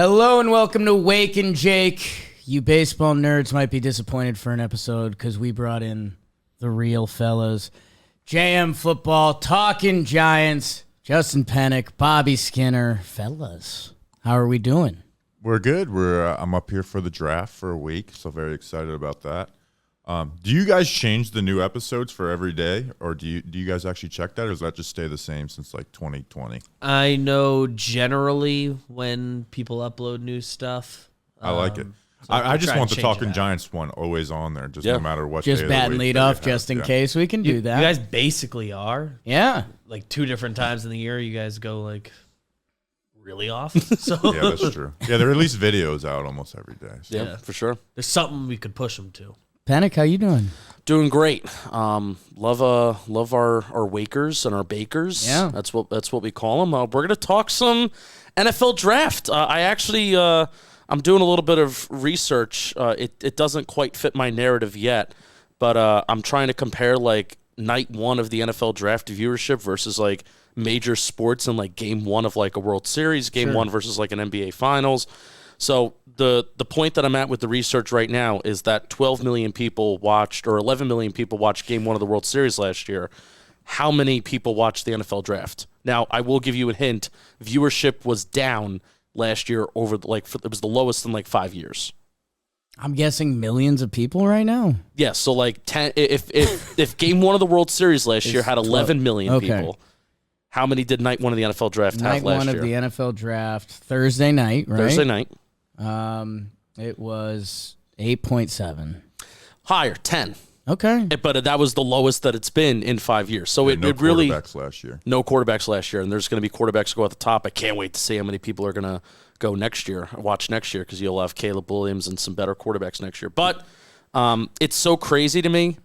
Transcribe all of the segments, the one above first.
Hello and welcome to Wake and Jake. You baseball nerds might be disappointed for an episode because we brought in the real fellas. JM Football, Talking Giants, Justin Penik, Bobby Skinner. Fellas, how are we doing? We're good. I'm up here for the draft for a week, so very excited about that. Do you guys change the new episodes for every day, or do you guys actually check that, or does that just stay the same since like 2020? I know generally when people upload new stuff. I like it. So I just want the Talking Giants. Giants one always on there, just no matter what. Just day bat of the and week lead that off you just have. in case. We can do that. You guys basically are. Yeah. Like 2 different times in the year, you guys go like really off. So Yeah, that's true. Yeah, there are at least videos out almost every day. So. Yeah, for sure. there's something we could push them to. Penik, how you doing? Doing great. Love our wakers and our bakers. Yeah. That's what we call them. We're gonna talk some NFL draft. I actually I'm doing a little bit of research. It doesn't quite fit my narrative yet, but I'm trying to compare like night one of the NFL draft viewership versus like major sports and like game one of like a World Series, game one versus like an NBA Finals. So the point that I'm at with the research right now is that 12 million people watched, or 11 million people watched game one of the World Series last year. How many people watched the NFL draft? Now, I will give you a hint. Viewership was down last year it was the lowest in like 5 years. I'm guessing millions of people right now. Yeah, so like 10 if game one of the World Series last year had 11 million people, how many did night one of the NFL draft have last year? Night one of the NFL draft, Thursday night, right? Thursday night. It was 8.7. Higher, 10. Okay. But that was the lowest that it's been in 5 years. So Yeah, it no really quarterbacks last year. no quarterbacks last year, and there's going to be quarterbacks go at the top. I can't wait to see how many people are going to go next year, watch next year, because you'll have Caleb Williams and some better quarterbacks next year. But it's so crazy to me,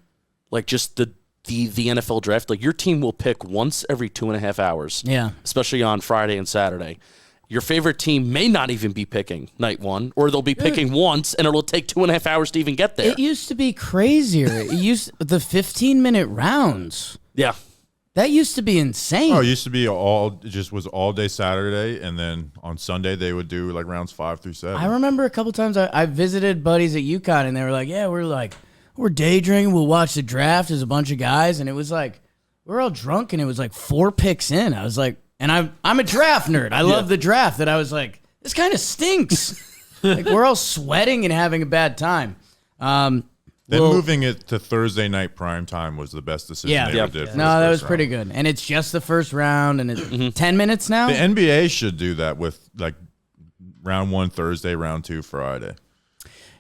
like just the NFL draft. Like your team will pick once every 2.5 hours. Yeah. Especially on Friday and Saturday. Your favorite team may not even be picking night one, or they'll be picking once, and it'll take 2.5 hours to even get there. It used to be crazier. The 15-minute rounds. Yeah. That used to be insane. Oh, it used to be all day Saturday, and then on Sunday they would do like rounds 5 through 7. I remember a couple times I visited buddies at UConn, and they were like, yeah, we're day drinking, we'll watch the draft as a bunch of guys, and it was like, we're all drunk, and it was like 4 picks in. I was like, and I'm a draft nerd. I love the draft, that I was like, this kind of stinks. Like, we're all sweating and having a bad time. Moving it to Thursday night prime time was the best decision they ever did. For No, the that first was pretty round. good. And it's just the first round, and it's 10 minutes now? The NBA should do that with like round 1 Thursday, round 2 Friday.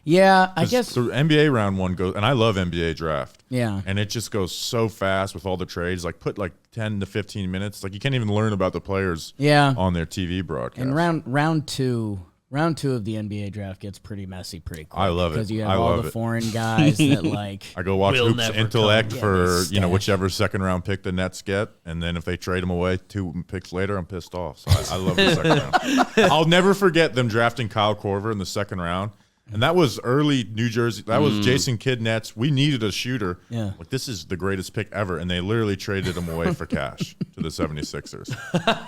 Yeah, I guess. The NBA round 1 goes, and I love NBA draft. Yeah. And it just goes so fast with all the trades. Like put like 10 to 15 minutes. Like you can't even learn about the players on their TV broadcast. And round two of the NBA draft gets pretty messy pretty quick. I love it. Because you have I all love the it. foreign guys that like. I go watch Will Hoops never Intellect come. for Yeah, whichever second round pick the Nets get, and then if they trade them away 2 picks later, I'm pissed off. So I love the second round. I'll never forget them drafting Kyle Korver in the second round, and that was early New Jersey. That was Jason Kidd Nets. We needed a shooter. Yeah. Like this is the greatest pick ever, and they literally traded him away for cash to the 76ers.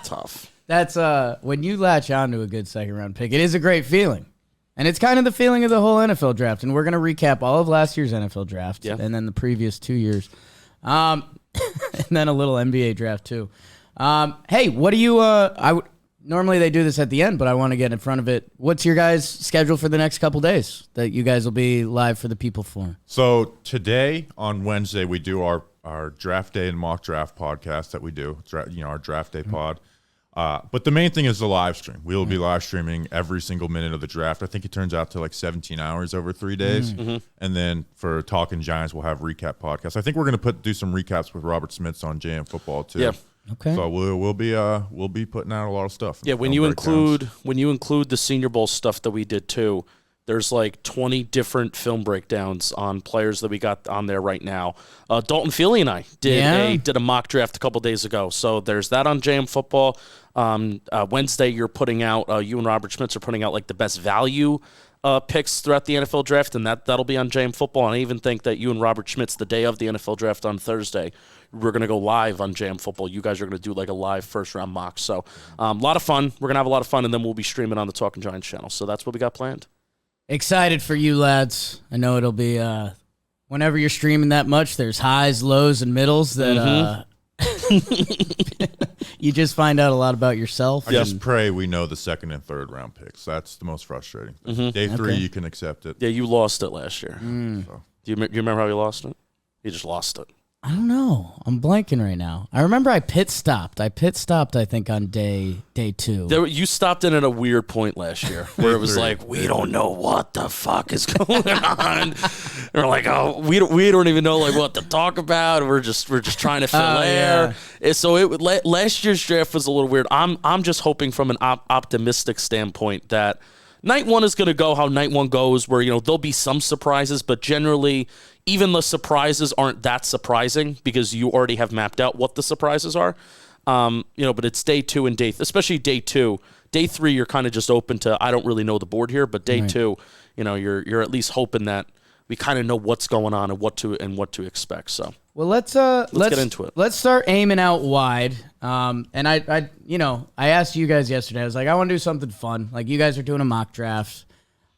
Tough. That's when you latch on to a good second round pick, it is a great feeling. And it's kind of the feeling of the whole NFL draft. And we're going to recap all of last year's NFL draft and then the previous 2 years. And then a little NBA draft too. Hey, what do you normally they do this at the end, but I want to get in front of it. What's your guys' schedule for the next couple days that you guys will be live for the people for? So today on Wednesday we do our draft day and mock draft podcast that we do. Our draft day pod. But the main thing is the live stream. We will be live streaming every single minute of the draft. I think it turns out to like 17 hours over 3 days. And then for Talking Giants, we'll have recap podcasts. I think we're going to do some recaps with Robert Smiths on JM Football too. Yeah. Okay. So we'll be putting out a lot of stuff. Yeah, when you include the Senior Bowl stuff that we did too, There's like 20 different film breakdowns on players that we got on there right now. Dalton Feely and I did a mock draft a couple days ago. So there's that on JM Football. Wednesday, you're putting out, you and Robert Schmitz are putting out like the best value picks throughout the NFL draft, and that'll be on JM Football. And I even think that you and Robert Schmitz, the day of the NFL draft on Thursday, we're going to go live on JM Football. You guys are going to do like a live first-round mock. So a lot of fun. We're going to have a lot of fun, and then we'll be streaming on the Talking Giants channel. So that's what we got planned. Excited for you, lads. I know it'll be, whenever you're streaming that much, there's highs, lows, and middles that you just find out a lot lot yourself. I just pray we know the second and third round picks. That's the most frustrating thing. Day 3, you can accept it. Yeah, you lost it last year. So. Do you remember how you lost it? You just lost it. I don't know. I'm blanking right now. I remember I pit stopped. I think, on day 2. You stopped in at a weird point last year where it was like, we don't know what the fuck is going on. We're like, oh, we don't even know like what to talk about. We're just trying to fill air. Yeah. So last year's draft was a little weird. I'm just hoping from an optimistic standpoint that night 1 is going to go how night 1 goes, where there'll be some surprises, but generally even the surprises aren't that surprising because you already have mapped out what the surprises are. But it's day 2 and especially day 2. Day 3, you're kind of just open to, I don't really know the board here, but day 2, you're at least hoping that we kind of know what's going on and what to expect. So well, let's get into it. Let's start aiming out wide. And I asked you guys yesterday. I was like, I want to do something fun. Like you guys are doing a mock draft.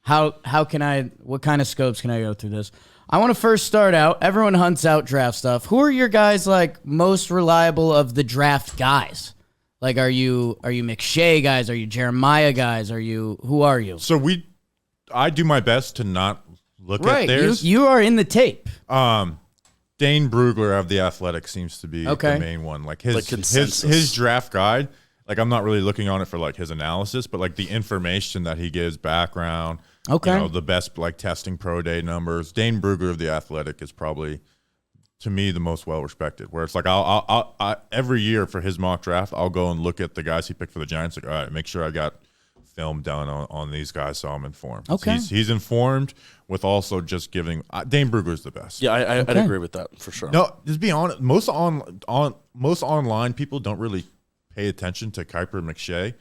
What kind of scopes can I go through this? I want to first start out. Everyone hunts out draft stuff. Who are your guys like most reliable of the draft guys? Like, are you McShay guys? Are you Jeremiah guys? Who are you? So I do my best to not look at theirs. You are in the tape. Dane Brugler of The Athletic seems to be the main one. Like his draft guide, like I'm not really looking on it for like his analysis, but like the information that he gives, background, the best like testing pro day numbers. Dane Brugler of The Athletic is probably, to me, the most well respected. Where it's like I every year for his mock draft, I'll go and look at the guys he picked for the Giants. Like, all right, make sure I got film done on these guys, so I'm informed. Okay, he's informed with also just giving. Dane Brugler's the best. Yeah, I'd agree with that for sure. No, just be honest. Most online people don't really pay attention to Kuiper and McShay,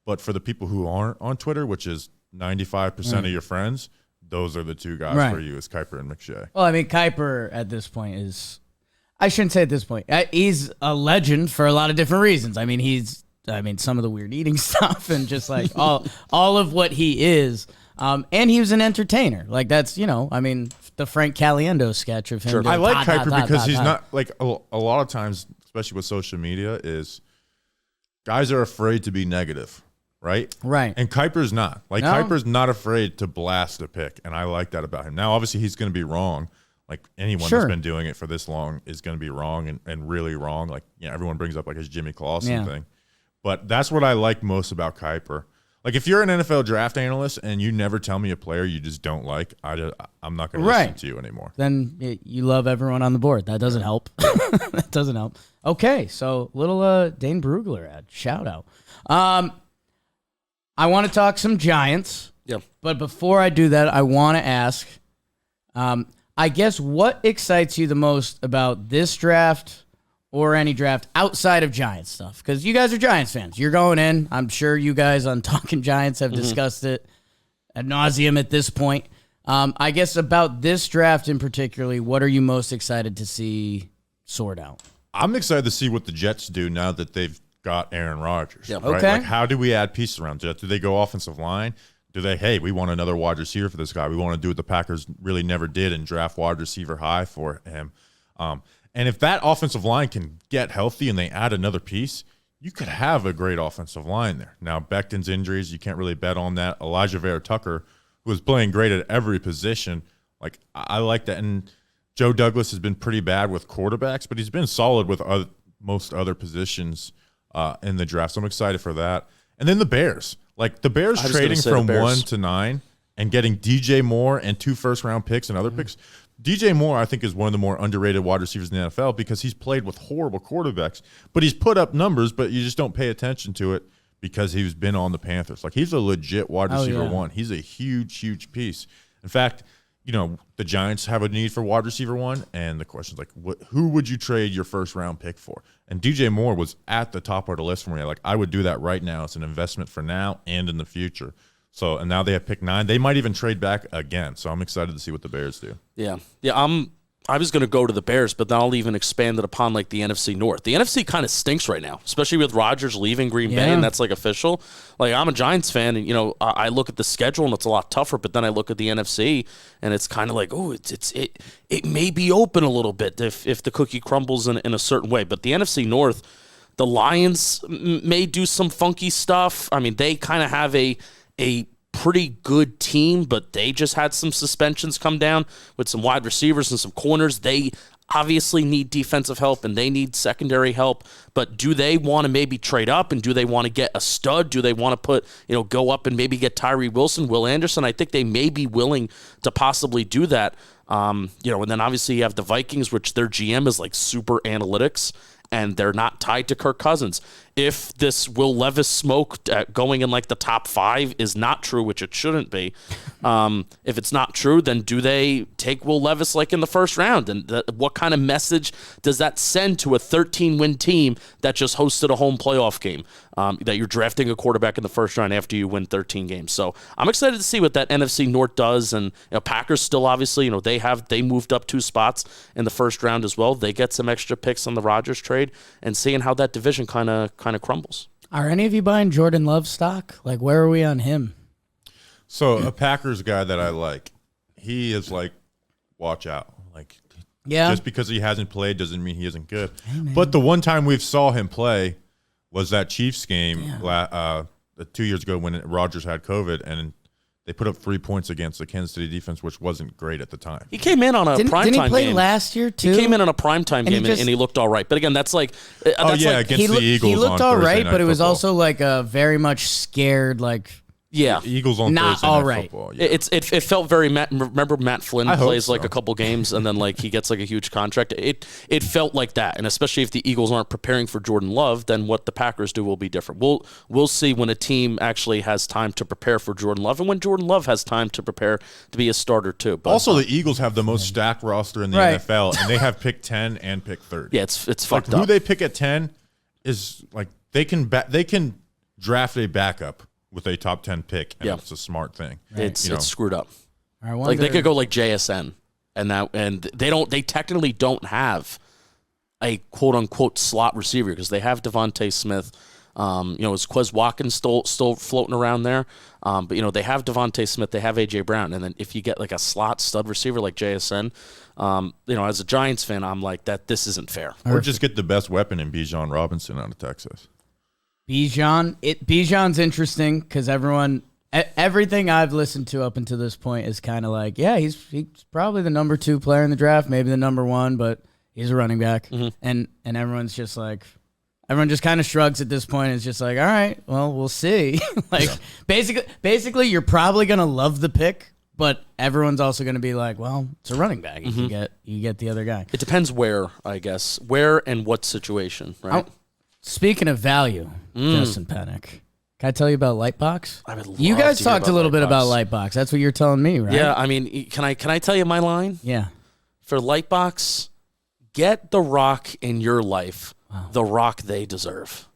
but for the people who aren't on Twitter, which is 95% of your friends, those are the two guys for you, is Kuiper and McShay. Well, I mean, Kuiper at this point is, I shouldn't say at this point, he's a legend for a lot of different reasons. I mean, some of the weird eating stuff and just like all of what he is. And he was an entertainer. Like that's, the Frank Caliendo sketch of him. Sure. I like Kuiper because he's not like a lot of times, especially with social media, is guys are afraid to be negative. Right? Right. And Kuiper's not. Like, Kuiper's not afraid to blast a pick, and I like that about him. Now, obviously, he's going to be wrong. Like, anyone that's been doing it for this long is going to be wrong and really wrong. Like, everyone brings up, like, his Jimmy Clausen thing. But that's what I like most about Kuiper. Like, if you're an NFL draft analyst and you never tell me a player you just don't like, I'm not going to listen to you anymore. Then you love everyone on the board. That doesn't help. That doesn't help. Okay, so little Dane Brugler ad. Shout out. I want to talk some Giants. Yep. But before I do that, I want to ask, I guess, what excites you the most about this draft or any draft outside of Giants stuff? Because you guys are Giants fans. You're going in. I'm sure you guys on Talking Giants have discussed it ad nauseum at this point. I guess about this draft in particular, what are you most excited to see sort out? I'm excited to see what the Jets do now that they've got Aaron Rodgers. Yep. Right? Okay. Like, how do we add pieces around Jets? Do they go offensive line? Do they, hey, we want another wide receiver for this guy. We want to do what the Packers really never did and draft wide receiver high for him. And if that offensive line can get healthy and they add another piece, you could have a great offensive line there. Now, Becton's injuries, you can't really bet on that. Elijah Vera-Tucker, who was playing great at every position, like I like that. And Joe Douglas has been pretty bad with quarterbacks, but he's been solid with most other positions in the draft. So I'm excited for that. And then the Bears. Like, the Bears trading from 1 to 9 and getting DJ Moore and 2 first-round picks and other picks. DJ Moore, I think, is one of the more underrated wide receivers in the NFL because he's played with horrible quarterbacks, but he's put up numbers, but you just don't pay attention to it because he's been on the Panthers. Like, he's a legit wide receiver one. He's a huge, huge piece. In fact, the Giants have a need for wide receiver one, and the question is, like, who would you trade your first-round pick for? And DJ Moore was at the top of the list for me. Like, I would do that right now. It's an investment for now and in the future. So, and now they have pick 9. They might even trade back again. So I'm excited to see what the Bears do. Yeah. I was going to go to the Bears, but then I'll even expand it upon like the NFC North. The NFC kind of stinks right now, especially with Rodgers leaving Green Bay, and that's like official. Like, I'm a Giants fan, and I look at the schedule and it's a lot tougher. But then I look at the NFC, and it's kind of like, oh, it may be open a little bit if the cookie crumbles in a certain way. But the NFC North, the Lions may do some funky stuff. I mean, they kind of have a pretty good team, but they just had some suspensions come down with some wide receivers and some corners. They obviously need defensive help and they need secondary help, but do they want to maybe trade up, and do they want to get a stud? Do they want to put, go up and maybe get Tyree Wilson, Will Anderson? I think they may be willing to possibly do that. And then obviously you have the Vikings, which their GM is like super analytics, and they're not tied to Kirk Cousins. If this Will Levis smoke going in like the top 5 is not true, which it shouldn't be, if it's not true, then do they take Will Levis like in the first round? And what kind of message does that send to a 13-win team that just hosted a home playoff game, that you're drafting a quarterback in the first round after you win 13 games? So I'm excited to see what that NFC North does. And Packers still obviously, they moved up 2 spots in the first round as well. They get some extra picks on the Rodgers trade, and seeing how that division kind of crumbles. Are any of you buying Jordan Love stock? Like, where are we on him? So a Packers guy that I like, he is like, watch out. Like, just because he hasn't played doesn't mean he isn't good. Hey, but the one time we saw him play was that Chiefs game 2 years ago when Rodgers had COVID, and they put up 3 points against the Kansas City defense, which wasn't great at the time. He came in on a primetime game. Didn't he play last year, too? He came in on a primetime game, and he looked all right. But again, that's like... against the Eagles. He looked all right, but it was football. Also like a very much scared, like... Yeah, Eagles on not Thursday all Night right. Football. Yeah. It felt very remember Matt Flynn plays like so. a couple games and then like he gets like a huge contract. It felt like that, and especially if the Eagles aren't preparing for Jordan Love, then what the Packers do will be different. We'll see when a team actually has time to prepare for Jordan Love, and when Jordan Love has time to prepare to be a starter too. But also, the Eagles have the most stacked roster in the NFL, and they have pick 10 and pick 30. Yeah, it's like, fucked up. Who they pick at 10 is like they can draft a backup with a top 10 pick, and it's a smart thing. It's screwed up. Like they could go like JSN, and they technically don't have a quote unquote slot receiver because they have Devontae Smith. Is Quez Watkins still floating around there? But they have Devontae Smith, they have AJ Brown, and then if you get like a slot stud receiver like JSN, as a Giants fan, I'm like that. This isn't fair. Or just get the best weapon in Bijan Robinson out of Texas. Bijan's interesting because everything I've listened to up until this point is kind of like, he's probably the number 2 player in the draft, maybe the number 1, but he's a running back, and everyone's just like, everyone just kind of shrugs at this point. It's just like, all right, well, we'll see. Basically, you're probably gonna love the pick, but everyone's also gonna be like, well, it's a running back. You get the other guy. It depends where, I guess, where and what situation, right? Speaking of value, Justin Penik, can I tell you about Lightbox? I would love You guys to hear talked a little bit about Lightbox. That's what you're telling me, right? Yeah, I mean, can I tell you my line? Yeah. For Lightbox, get the rock in your life, the rock they deserve.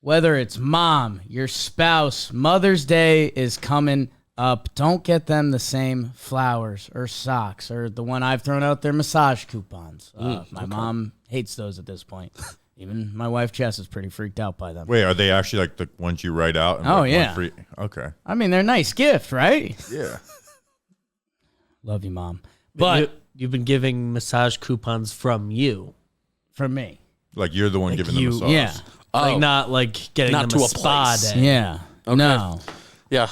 Whether it's mom, your spouse, Mother's Day is coming up. Don't get them the same flowers or socks or the one I've thrown out there, massage coupons. My mom hates those at this point. Even my wife Jess is pretty freaked out by them. Wait, are they actually like the ones you write out? And free? Okay. I mean, they're a nice gift, right? Yeah. Love you, Mom. But you've been giving massage coupons from me. Like you're the one giving the massage. Yeah. Like not like getting Not them to a a spa place. day. Yeah. Okay. No. Yeah.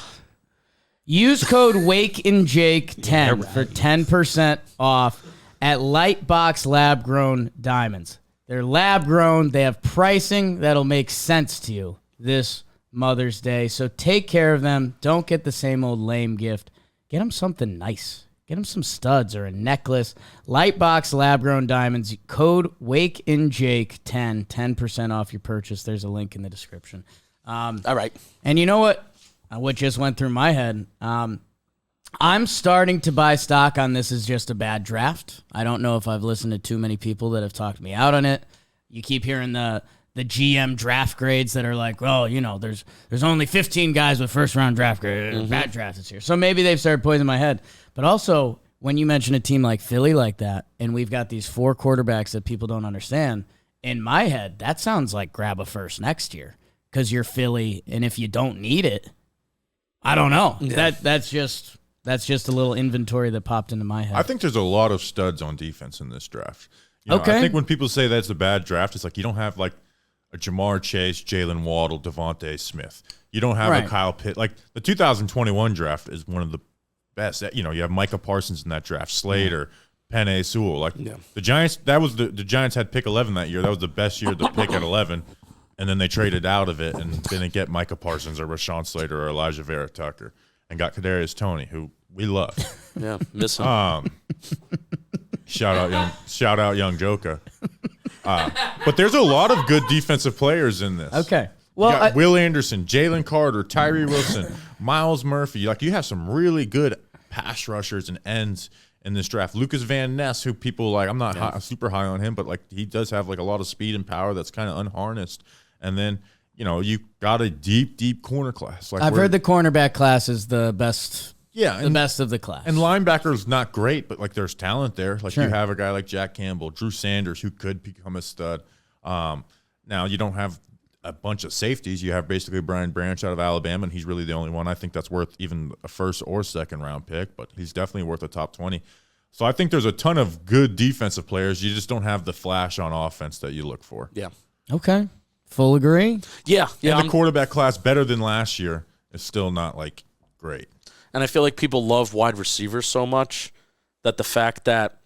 Use code WakeandJake10 for 10% off at Lightbox Lab Grown Diamonds. They're lab grown. They have pricing that'll make sense to you this Mother's Day. So take care of them. Don't get the same old lame gift. Get them something nice. Get them some studs or a necklace. Lightbox Lab Grown Diamonds. Code WakeandJake10. 10% off your purchase. There's a link in the description. All right. And you know what? What just went through my head? I'm starting to buy stock on this is just a bad draft. I don't know if I've listened to too many people that have talked me out on it. You keep hearing the GM draft grades that are like, well, there's only 15 guys with first-round draft grades. Bad draft this year. So maybe they've started poisoning my head. But also, when you mention a team like Philly like that, and we've got these 4 quarterbacks that people don't understand, in my head, that sounds like grab a first next year because you're Philly, and if you don't need it, I don't know. Yeah. That's just a little inventory that popped into my head. I think there's a lot of studs on defense in this draft. I think when people say that's a bad draft, it's like you don't have like a Jamar Chase, Jalen Waddle, Devontae Smith. You don't have a Kyle Pitt. Like the 2021 draft is one of the best. You have Micah Parsons in that draft, Slater, Penei Sewell. Like the Giants, that was the Giants had pick 11 that year. That was the best year to pick at 11. And then they traded out of it and didn't get Micah Parsons or Rashawn Slater or Elijah Vera Tucker and got Kadarius Toney, who we love. Yeah, miss him. Shout out young Joka. But there's a lot of good defensive players in this. Okay. Well, you got Will Anderson, Jalen Carter, Tyree Wilson, Miles Murphy. Like you have some really good pass rushers and ends in this draft. Lucas Van Ness, who people like, I'm not super high on him, but like he does have like a lot of speed and power that's kind of unharnessed. And then you got a deep corner class. Like I've heard the cornerback class is the best. Yeah, the best of the class. And linebacker's not great, but like there's talent there. Like you have a guy like Jack Campbell, Drew Sanders, who could become a stud. Now you don't have a bunch of safeties. You have basically Brian Branch out of Alabama, and he's really the only one I think that's worth even a first or second round pick, but he's definitely worth a top 20. So I think there's a ton of good defensive players. You just don't have the flash on offense that you look for. Yeah. Okay. Full agree. Yeah. And the quarterback class, better than last year, is still not like great. And I feel like people love wide receivers so much that the fact that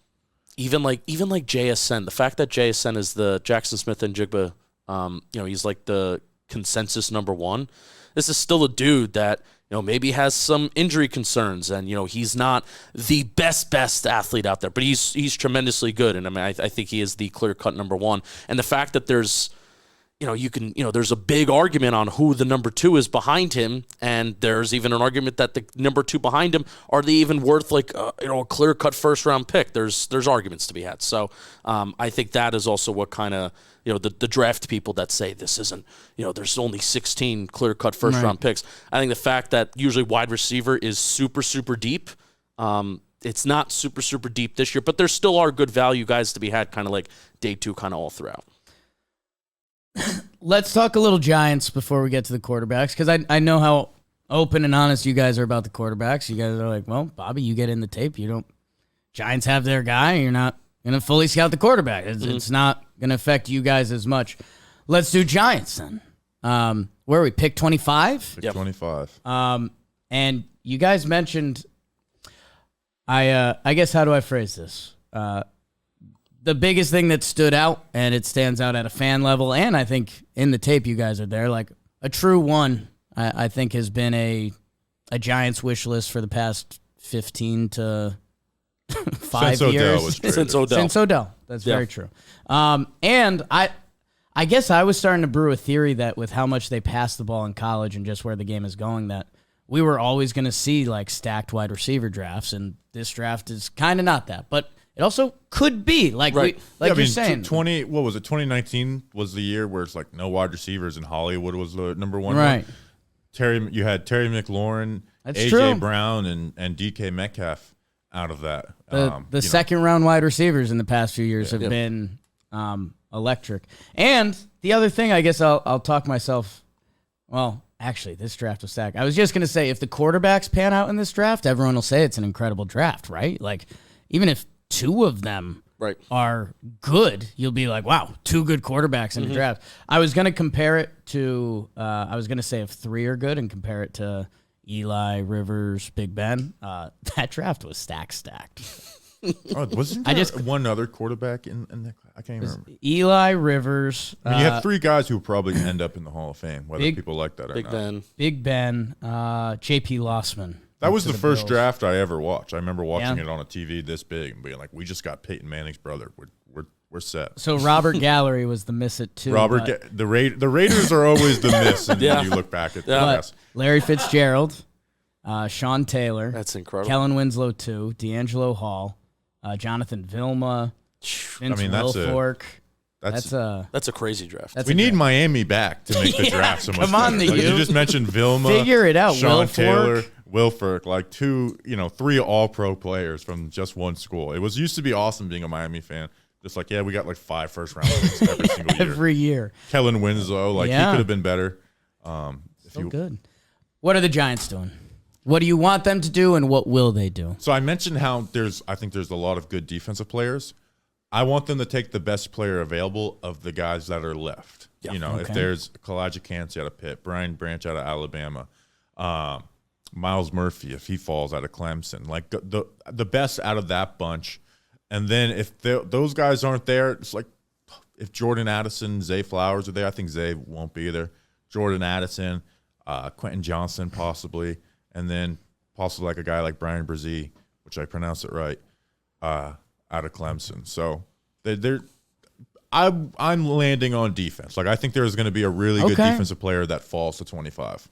even like JSN, the fact that JSN is the Jackson Smith and Jigba, he's like the consensus number 1. This is still a dude that maybe has some injury concerns, and he's not the best athlete out there, but he's tremendously good, and I mean I think he is the clear cut number 1. And the fact that there's there's a big argument on who the number 2 is behind him, and there's even an argument that the number 2 behind him, are they even worth like a clear-cut first-round pick? There's arguments to be had. So I think that is also what kind of the draft people that say this isn't there's only 16 clear-cut first-round picks. I think the fact that usually wide receiver is super deep. It's not super deep this year, but there still are good value guys to be had, kind of like day 2, kind of all throughout. Let's talk a little Giants before we get to the quarterbacks, because I know how open and honest you guys are about the quarterbacks. You guys are like, well, Bobby, you get in the tape. Giants have their guy. You're not going to fully scout the quarterback. It's not going to affect you guys as much. Let's do Giants then. Where are we? Pick 25? Pick 25. And you guys mentioned, I guess, how do I phrase this? The biggest thing that stood out, and it stands out at a fan level, and I think in the tape you guys are there, like a true one, I think has been a Giants wish list for the past 15 to 5 years. Since Odell. That's very true. And I guess I was starting to brew a theory that with how much they pass the ball in college and just where the game is going, that we were always going to see like stacked wide receiver drafts, and this draft is kind of not that. But it also could be like you're saying. 2019 was the year where it's like no wide receivers, and Hollywood was the number 1. Right. You had Terry McLaurin, That's AJ true. Brown, and DK Metcalf out of that. The second round wide receivers in the past few years have been electric. And the other thing, I guess I'll talk myself. Well, actually, this draft was stacked. I was just gonna say, if the quarterbacks pan out in this draft, everyone will say it's an incredible draft, right? Like, even if 2 of them are good, you'll be like, wow, 2 good quarterbacks in the draft. I was going to compare it to, I was going to say if 3 are good and compare it to Eli, Rivers, Big Ben. That draft was stacked. Wasn't there one other quarterback in the I can't even remember. Eli, Rivers. You have 3 guys who probably end up in the Hall of Fame, whether people like that or not. Big Ben, J.P. Lossman. That was the first draft I ever watched. I remember watching it on a TV this big and being like, we just got Peyton Manning's brother. we're set. So Robert Gallery was the miss it too. The Raiders are always the miss, and when you look back at the past. Larry Fitzgerald, Sean Taylor. That's incredible. Kellen Winslow too. D'Angelo Hall, Jonathan Vilma, Vince Wilfork. That's a crazy draft. We need Miami back to make the draft so much come on, better. You just mentioned Vilma. Figure it out. Sean Taylor, Wilfork, like three all-pro players from just one school. It used to be awesome being a Miami fan. Just like, we got like 5 first-round picks every single year. Every year. Kellen Winslow, he could have been better. Good. What are the Giants doing? What do you want them to do, and what will they do? So I mentioned how I think there's a lot of good defensive players. I want them to take the best player available of the guys that are left. Yeah. If there's Kalijah Kancey out of Pitt, Brian Branch out of Alabama, Miles Murphy, if he falls out of Clemson, like the best out of that bunch. And then if those guys aren't there, it's like if Jordan Addison, Zay Flowers are there, I think Zay won't be there. Jordan Addison, Quentin Johnson possibly, and then possibly like a guy like Brian Brzee, which I pronounced it right, out of Clemson. So I'm landing on defense. Like I think there's going to be a really good defensive player that falls to 25.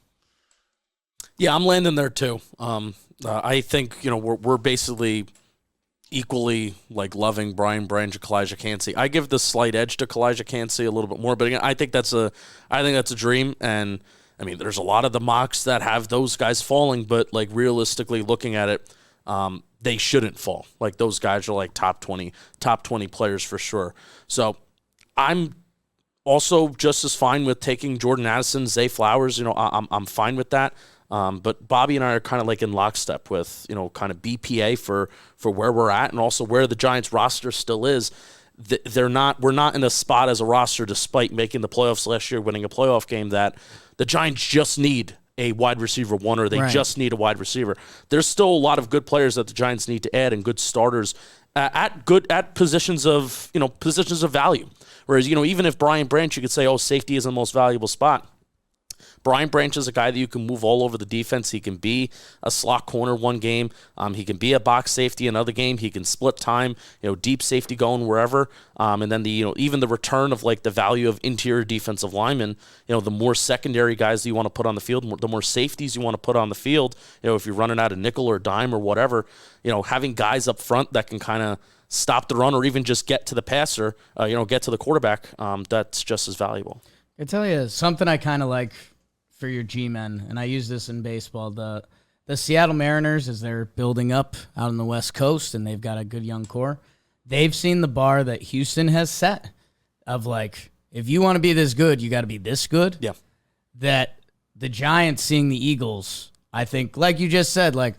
Yeah, I'm landing there too. I think we're basically equally like loving Brian Branch and Kalijah Kancey. I give the slight edge to Kalijah Kancey a little bit more, but again, I think that's a dream. And I mean, there's a lot of the mocks that have those guys falling, but like realistically looking at it, they shouldn't fall. Like those guys are like top 20 players for sure. So I'm also just as fine with taking Jordan Addison, Zay Flowers. I'm fine with that. But Bobby and I are kind of like in lockstep with, kind of BPA for where we're at and also where the Giants roster still is. We're not in a spot as a roster, despite making the playoffs last year, winning a playoff game, that the Giants just need a wide receiver one, or they just need a wide receiver. There's still a lot of good players that the Giants need to add and good starters at positions of value. Whereas, even if Brian Branch, you could say, safety is the most valuable spot. Brian Branch is a guy that you can move all over the defense. He can be a slot corner one game. He can be a box safety another game. He can split time, deep safety going wherever. And then even the return of like the value of interior defensive linemen, the more secondary guys that you want to put on the field, the more safeties you want to put on the field. If you're running out of nickel or dime or whatever, having guys up front that can kind of stop the run or even just get to the passer, get to the quarterback, that's just as valuable. I tell you something I kind of like for your G-men, and I use this in baseball. The Seattle Mariners, as they're building up out on the West Coast, and they've got a good young core, they've seen the bar that Houston has set of like, if you want to be this good, you got to be this good. Yeah. That the Giants seeing the Eagles, I think, like you just said, like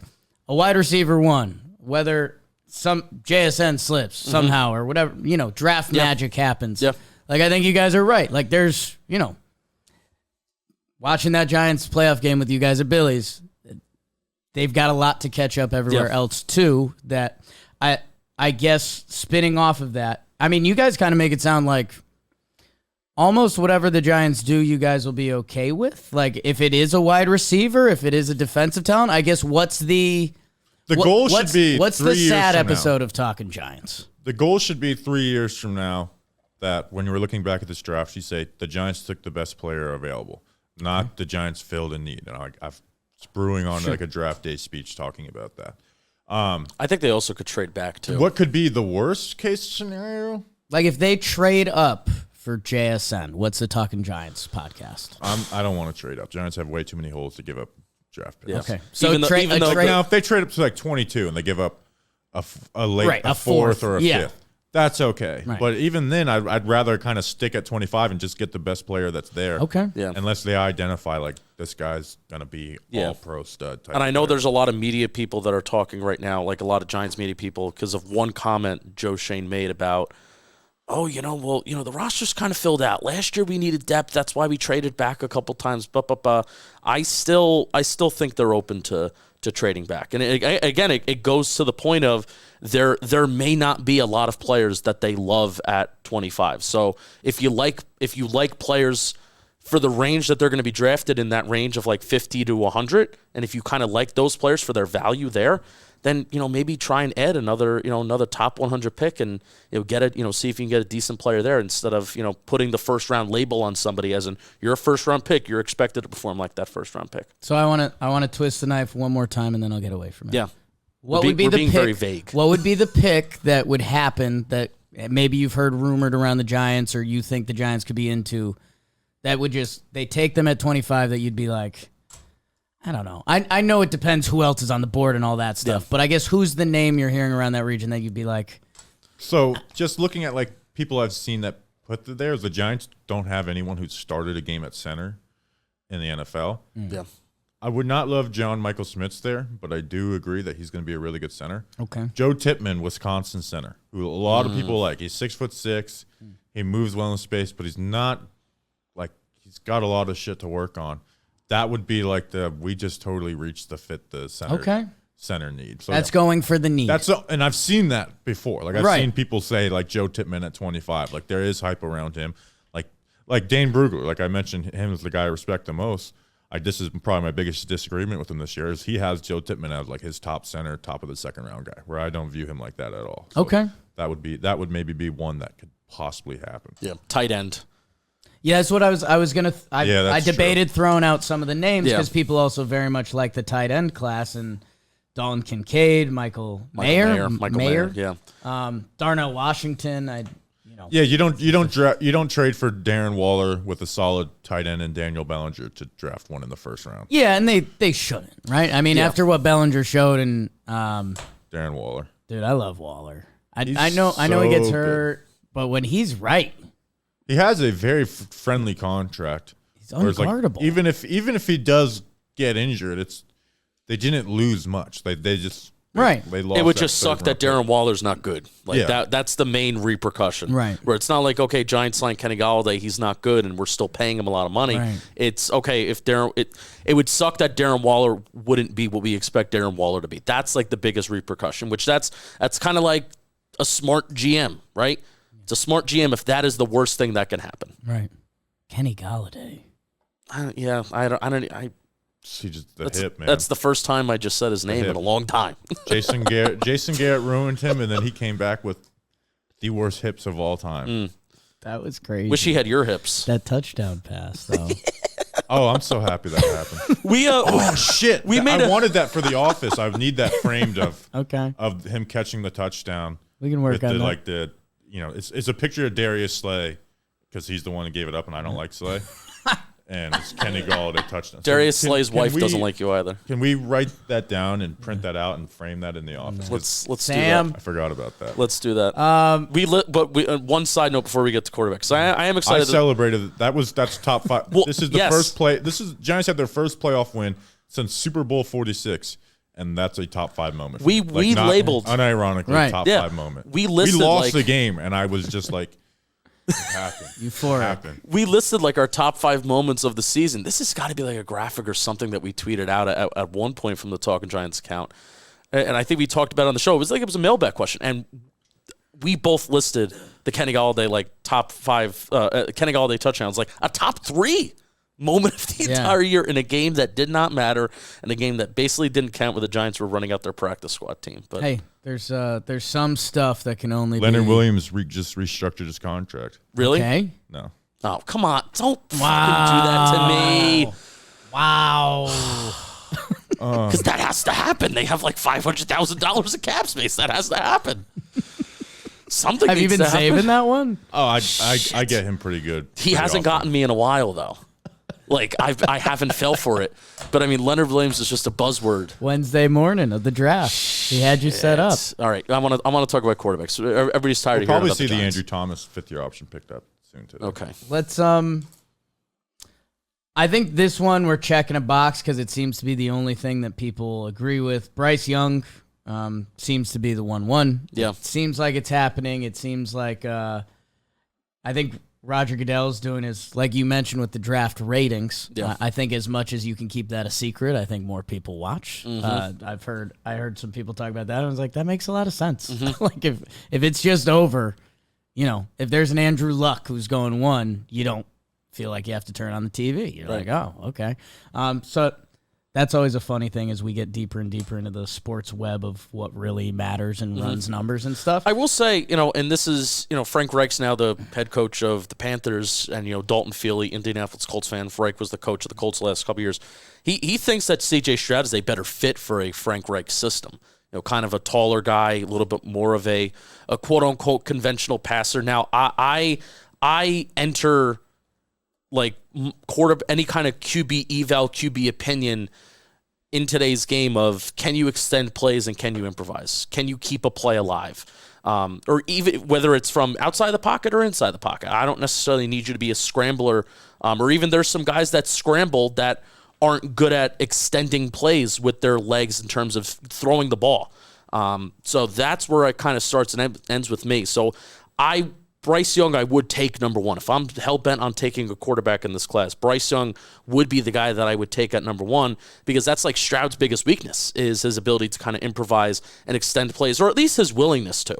a wide receiver one, whether some JSN slips somehow or whatever, draft magic happens. Yeah. Like, I think you guys are right. Like, there's, watching that Giants playoff game with you guys at Billy's, they've got a lot to catch up everywhere else, too, that I guess spinning off of that, I mean, you guys kind of make it sound like almost whatever the Giants do, you guys will be okay with. Like, if it is a wide receiver, if it is a defensive talent, I guess what's the goal should be what's 3 the years sad from episode now. of Talking Giants? The goal should be 3 years from now that when you were looking back at this draft, you say the Giants took the best player available, not the Giants filled a need. And I've brewing on like a draft day speech talking about that. I think they also could trade back too. What could be the worst case scenario? Like if they trade up for JSN, what's the Talking Giants podcast? I don't want to trade up. Giants have way too many holes to give up draft picks. Yeah. Okay, so now if they trade up to like 22 and they give up a fourth or a fifth, that's okay. Right. But even then, I'd rather kind of stick at 25 and just get the best player that's there. Okay. Yeah. Unless they identify like this guy's gonna be all pro stud type. And I know player. there's a lot of media people that are talking right now, like a lot of Giants media people, because of one comment Joe Shane made about, the roster's kind of filled out. Last year we needed depth. That's why we traded back a couple times. I still think they're open to trading back. And it goes to the point of there may not be a lot of players that they love at 25. So if you like players for the range that they're going to be drafted in, that range of like 50 to 100, and if you kind of like those players for their value there, then maybe try and add another top 100 pick and get it, see if you can get a decent player there instead of putting the first round label on somebody as in you're a first round pick, you're expected to perform like that first round pick. So I want to twist the knife one more time and then I'll get away from it. Yeah. What would be the pick? Very vague. What would be the pick that would happen that maybe you've heard rumored around the Giants or you think the Giants could be into that would they take them at 25 that you'd be like, I don't know. I know it depends who else is on the board and all that stuff, but I guess who's the name you're hearing around that region that you'd be like? So just looking at like people I've seen that put there, the Giants don't have anyone who's started a game at center in the NFL. Yeah. I would not love John Michael Schmitz there, but I do agree that he's going to be a really good center. Okay. Joe Tippmann, Wisconsin center, who a lot of people like. He's 6'6". He moves well in space, but he's not like he's got a lot of shit to work on. That would be like we just totally reached the fit the center need. So that's going for the need. And I've seen that before. Like I've seen people say like Joe Tippmann at 25. Like there is hype around him. Like Dane Brugler, like I mentioned, him as the guy I respect the most. This is probably my biggest disagreement with him this year is he has Joe Tippmann as like his top center, top of the second round guy, where I don't view him like that at all. So that would maybe be one that could possibly happen. Yeah, tight end. Yeah, that's what I was gonna. I debated throwing out some of the names because people also very much like the tight end class and Dalton Kincaid, Michael Mayer, yeah, Darnell Washington. Yeah, you don't trade for Darren Waller with a solid tight end and Daniel Bellinger to draft one in the first round. Yeah, and they shouldn't, right? I mean, after what Bellinger showed and Darren Waller, dude, I love Waller. I know he gets hurt, but when he's right. He has a very friendly contract. He's unguardable. Like, even if he does get injured, they didn't lose much. They just they lost. It would just suck that Darren Waller's not good. Like that's the main repercussion. Right. Where it's not like, okay, Giants signed Kenny Golladay, he's not good, and we're still paying him a lot of money. Right. It's okay if it would suck that Darren Waller wouldn't be what we expect Darren Waller to be. That's like the biggest repercussion. Which that's kind of like a smart GM, right? It's a smart GM if that is the worst thing that can happen. Right. Kenny Golladay. See, just the hip, man. That's the first time I just said his name in a long time. Jason Garrett ruined him, and then he came back with the worst hips of all time. That was crazy. Wish he had your hips. That touchdown pass, though. Oh, I'm so happy that happened. Oh shit! I wanted that for The Office. I need that framed of him catching the touchdown. We can work on that. Like it's a picture of Darius Slay because he's the one who gave it up, and I don't like Slay. And it's Kenny Golladay touchdown. Darius Slay's wife doesn't like you either. Can we write that down and print that out and frame that in the office? Let's Sam, do that. I forgot about that. Let's do that. One side note before we get to quarterback. So I am excited. I celebrated. That's top 5. Well, this is the first play. Giants had their first playoff win since Super Bowl 46. And that's a top 5 moment. We labeled unironically top 5 moment. We lost the game, and I was just like, euphoric. We listed like our top 5 moments of the season. This has got to be like a graphic or something that we tweeted out at one point from the Talking Giants account, and I think we talked about it on the show. It was a mailbag question, and we both listed the Kenny Golladay like top 5 Kenny Golladay touchdowns, like a top 3 moment of the entire year in a game that did not matter, and a game that basically didn't count when the Giants were running out their practice squad team. But hey, there's some stuff that can only Leonard Williams just restructured his contract. Really? Okay. No. Oh, come on. Don't fucking do that to me. Wow. Because that has to happen. They have like $500,000 of cap space. That has to happen. Something have you been saving that one? Oh, I get him pretty good. He hasn't gotten me in a while, though. Like, I haven't fell for it. But, I mean, Leonard Williams is just a buzzword. Wednesday morning of the draft. He had you set up. All right. I want to talk about quarterbacks. Everybody's tired of hearing probably about see the Giants. Andrew Thomas 5th-year option picked up soon, today. Okay. Let's, I think this one we're checking a box because it seems to be the only thing that people agree with. Bryce Young seems to be the 1-1. Yeah. It seems like it's happening. It seems like, I think Roger Goodell's doing his, like you mentioned with the draft ratings. Yeah. I think as much as you can keep that a secret, I think more people watch. Mm-hmm. I heard some people talk about that. And I was like, that makes a lot of sense. Mm-hmm. Like if it's just over, if there's an Andrew Luck who's going 1, you don't feel like you have to turn on the TV. You're Right. like, oh, okay. So that's always a funny thing as we get deeper and deeper into the sports web of what really matters and runs numbers and stuff. I will say, and this is, Frank Reich's now the head coach of the Panthers, and, Dalton Feely, Indianapolis Colts fan. Reich was the coach of the Colts the last couple of years. He thinks that C.J. Stroud is a better fit for a Frank Reich system. Kind of a taller guy, a little bit more of a quote-unquote conventional passer. Now, I enter like any kind of QB eval, QB opinion in today's game of, can you extend plays and can you improvise? Can you keep a play alive? Or even whether it's from outside the pocket or inside the pocket. I don't necessarily need you to be a scrambler, or even there's some guys that scramble that aren't good at extending plays with their legs in terms of throwing the ball. So that's where it kind of starts and ends with me. So Bryce Young, I would take number one. If I'm hell-bent on taking a quarterback in this class, Bryce Young would be the guy that I would take at number one, because that's like Stroud's biggest weakness, is his ability to kind of improvise and extend plays, or at least his willingness to.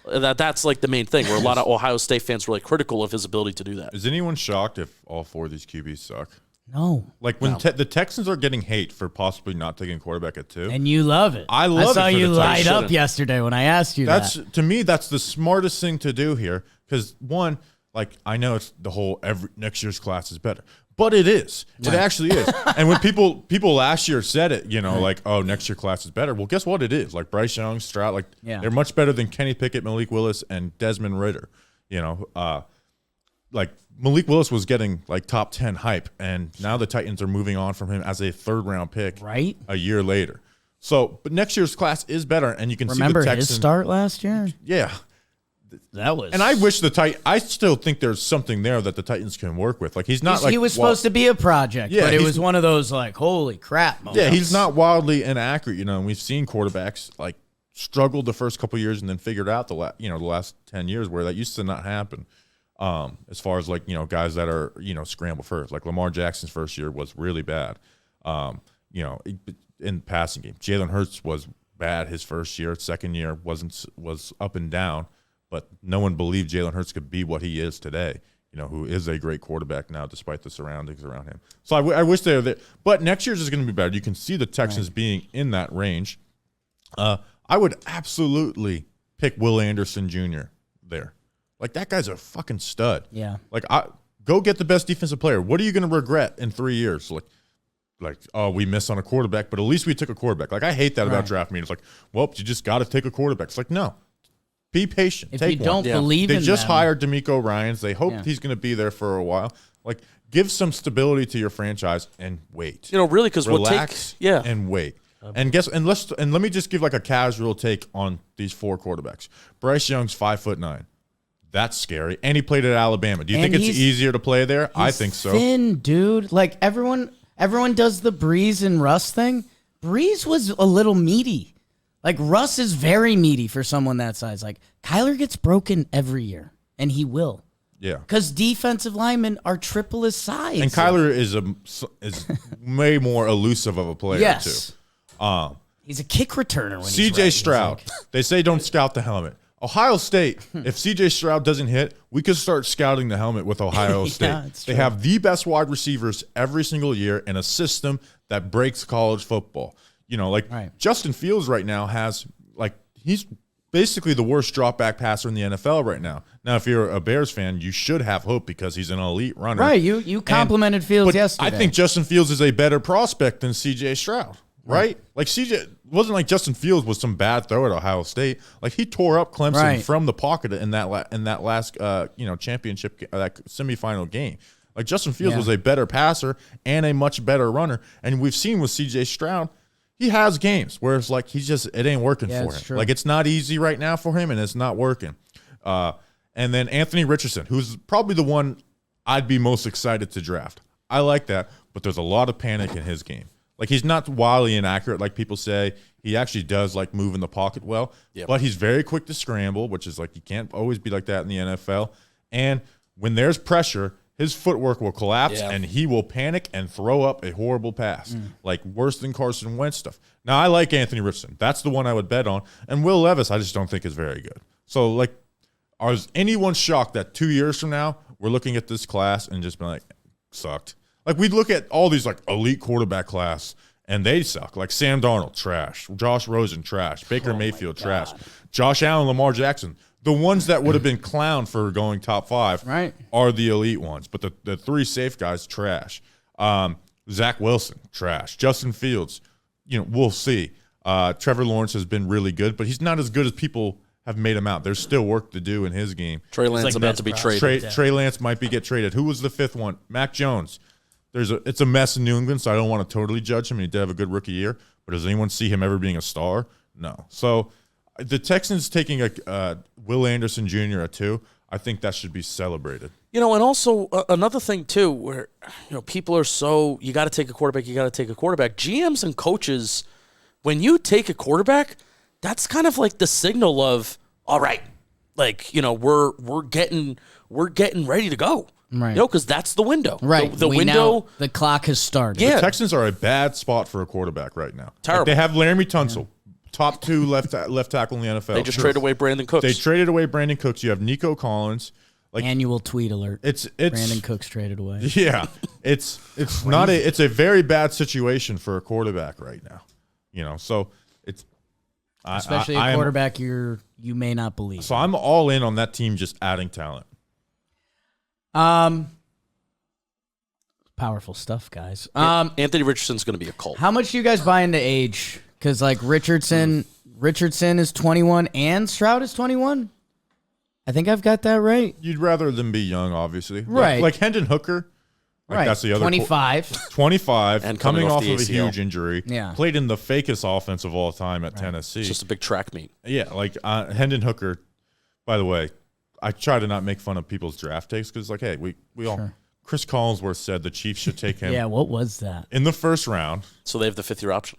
That's like the main thing, where a lot of Ohio State fans were like critical of his ability to do that. Is anyone shocked if all four of these QBs suck? No. Like when the Texans are getting hate for possibly not taking a quarterback at 2. And you love it. I love it. I saw for you the light Texans. up yesterday when I asked you that. To me, that's the smartest thing to do here. Because one, like, I know it's the whole next year's class is better, but it is. It actually is. And when people last year said it, like, oh, next year class is better. Well, guess what? It is. Like Bryce Young, Stroud, like they're much better than Kenny Pickett, Malik Willis, and Desmond Ridder. Like Malik Willis was getting like top 10 hype, and now the Titans are moving on from him as a 3rd-round pick, right? A year later. So, but next year's class is better, and you can remember see the Texans. His start last year. Yeah. That was, and I wish I still think there's something there that the Titans can work with. Like he's not like he was supposed to be a project, yeah, but it was one of those like, holy crap moments. Yeah, he's not wildly inaccurate, and we've seen quarterbacks like struggled the first couple of years and then figured out the last 10 years where that used to not happen. As far as like guys that are scramble first, like Lamar Jackson's first year was really bad. In the passing game, Jalen Hurts was bad his first year. Second year was up and down. But no one believed Jalen Hurts could be what he is today, who is a great quarterback now despite the surroundings around him. So I wish they were there. But next year's is going to be better. You can see the Texans being in that range. I would absolutely pick Will Anderson Jr. there. Like, that guy's a fucking stud. Yeah. Like, go get the best defensive player. What are you going to regret in 3 years? Like, oh, we missed on a quarterback, but at least we took a quarterback. Like, I hate that about draft meetings. Like, well, you just got to take a quarterback. It's like, no. Be patient. If Take you don't one. believe in They just them, hired DeMeco Ryans. They hope he's going to be there for a while. Like, give some stability to your franchise and wait. Really, because relax and wait. And let me just give like a casual take on these 4 quarterbacks. Bryce Young's 5'9". That's scary. And he played at Alabama. Do you think it's easier to play there? I think so. Thin, dude. Like everyone does the Breeze and Russ thing. Breeze was a little meaty. Like, Russ is very meaty for someone that size. Like, Kyler gets broken every year, and he will. Yeah. Because defensive linemen are triple his size. And Kyler is way more elusive of a player, yes. too. He's a kick returner when CJ he's ready. Stroud. They say don't scout the helmet. Ohio State, if CJ Stroud doesn't hit, we could start scouting the helmet with Ohio State. They have the best wide receivers every single year in a system that breaks college football. Justin Fields right now he's basically the worst drop back passer in the NFL right now. Now, if you're a Bears fan, you should have hope because he's an elite runner. Right, you complimented Fields yesterday. I think Justin Fields is a better prospect than CJ Stroud, right? Like CJ wasn't like Justin Fields was some bad throw at Ohio State. Like he tore up Clemson from the pocket in that last championship that semifinal game. Like Justin Fields was a better passer and a much better runner, and we've seen with CJ Stroud. He has games where it's like it ain't working for him. True. Like it's not easy right now for him, and it's not working. And then Anthony Richardson, who's probably the one I'd be most excited to draft. I like that, but there's a lot of panic in his game. Like he's not wildly inaccurate like people say. He actually does like move in the pocket well, but he's very quick to scramble, which is like you can't always be like that in the NFL. And when there's pressure, his footwork will collapse, and he will panic and throw up a horrible pass, like worse than Carson Wentz stuff. Now, I like Anthony Richardson. That's the one I would bet on. And Will Levis, I just don't think is very good. So, like, is anyone shocked that 2 years from now we're looking at this class and just be like, sucked. Like, we look at all these, like, elite quarterback class, and they suck. Like, Sam Darnold, trash. Josh Rosen, trash. Baker Mayfield, trash. Josh Allen, Lamar Jackson. The ones that would have been clowned for going top 5 are the elite ones. But the 3 safe guys, trash. Zach Wilson, trash. Justin Fields, we'll see. Trevor Lawrence has been really good, but he's not as good as people have made him out. There's still work to do in his game. Trey Lance about to be traded. Trey Lance might get traded. Who was the 5th one? Mac Jones. It's a mess in New England, so I don't want to totally judge him. He did have a good rookie year, but does anyone see him ever being a star? No. So the Texans taking a Will Anderson Jr. at 2, I think that should be celebrated. And also another thing too, where people are so you got to take a quarterback. GMs and coaches, when you take a quarterback, that's kind of like the signal of all right, like we're getting ready to go. Right. Because that's the window. Right. The window. The clock has started. Yeah. The Texans are a bad spot for a quarterback right now. Terrible. Like, they have Laramie Tunsil, top 2 left tackle in the NFL. They just traded away Brandon Cooks. They traded away Brandon Cooks. You have Nico Collins. Like, annual tweet alert. It's Brandon Cooks traded away. Yeah. It's it's a very bad situation for a quarterback right now. So it's especially a quarterback you may not believe. So I'm all in on that team just adding talent. Powerful stuff, guys. Anthony Richardson's going to be a cult. How much do you guys buy into age? Because like Richardson is 21 and Stroud is 21. I think I've got that right. You'd rather them be young, obviously, right? Like Hendon Hooker, right? That's the other 25, and coming off of a huge injury. Yeah, played in the fakest offense of all time at Tennessee. It's just a big track meet. Yeah, like Hendon Hooker. By the way, I try to not make fun of people's draft takes because, like, hey, we all. Sure. Chris Collinsworth said the Chiefs should take him. Yeah, what was that? In the 1st round. So they have the 5th-year option.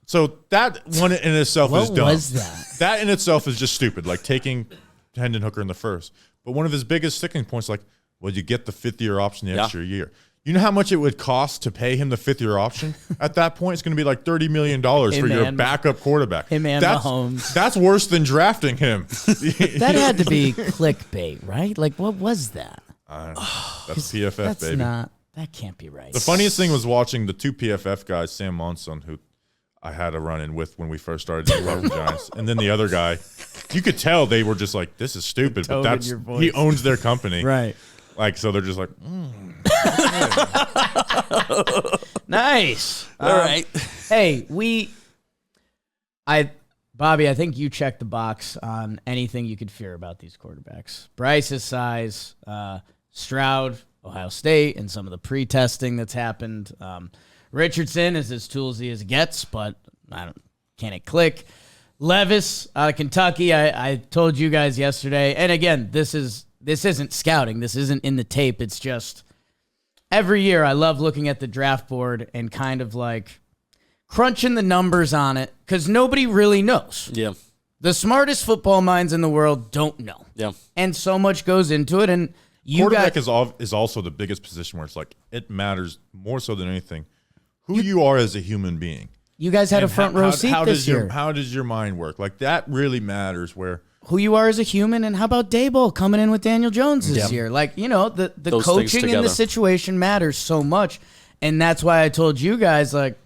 So that one in itself is dumb. What was that? That in itself is just stupid, like taking Hendon Hooker in the 1st. But one of his biggest sticking points, like, well, you get the 5th-year option the extra year. You know how much it would cost to pay him the 5th-year option? At that point, it's going to be like $30 million for your backup quarterback. Mahomes. That's worse than drafting him. That had to be clickbait, right? Like, what was that? That's PFF, that's baby. That can't be right. The funniest thing was watching the 2 PFF guys, Sam Monson, who I had a run-in with when we first started the Robert Giants, and then the other guy, you could tell they were just like, this is stupid, but he owns their company. Right. Like, so they're just like, Nice. All right. Hey, Bobby, I think you checked the box on anything you could fear about these quarterbacks. Bryce's size, Stroud, Ohio State, and some of the pre-testing that's happened. Richardson is as toolsy as it gets, but can it click? Levis out of Kentucky, I told you guys yesterday, and again, this isn't scouting. This isn't in the tape. It's just every year I love looking at the draft board and kind of like crunching the numbers on it because nobody really knows. Yeah. The smartest football minds in the world don't know. Yeah. And so much goes into it. And quarterback is also the biggest position where it's like it matters more so than anything who you are as a human being. You guys had a front row seat this year. How does your mind work? Like that really matters where who you are as a human, and how about Daboll coming in with Daniel Jones this year? Like, the coaching and the situation matters so much. And that's why I told you guys, like,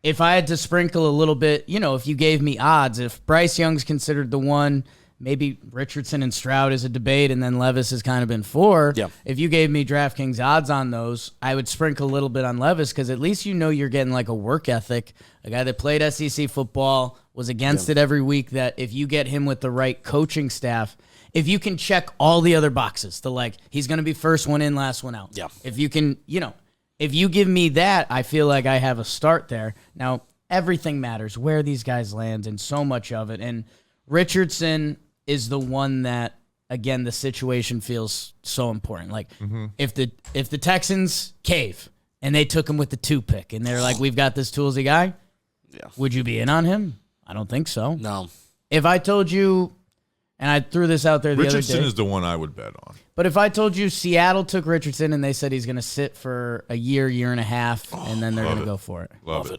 if I had to sprinkle a little bit, if you gave me odds, if Bryce Young's considered the one, maybe Richardson and Stroud is a debate, and then Levis has kind of been 4. Yeah. If you gave me DraftKings odds on those, I would sprinkle a little bit on Levis because at least you're getting like a work ethic, a guy that played SEC football, was against it every week, that if you get him with the right coaching staff, if you can check all the other boxes, he's going to be first one in, last one out. Yeah. If you can, if you give me that, I feel like I have a start there. Now, everything matters, where these guys land and so much of it. And Richardson is the one that, again, the situation feels so important. Like, if the Texans cave and they took him with the 2 pick and they're like, we've got this toolsy guy, would you be in on him? I don't think so. No. If I told you, and I threw this out there the other day. Richardson is the one I would bet on. But if I told you Seattle took Richardson and they said he's going to sit for a year and a half, and then they're going to go for it. Love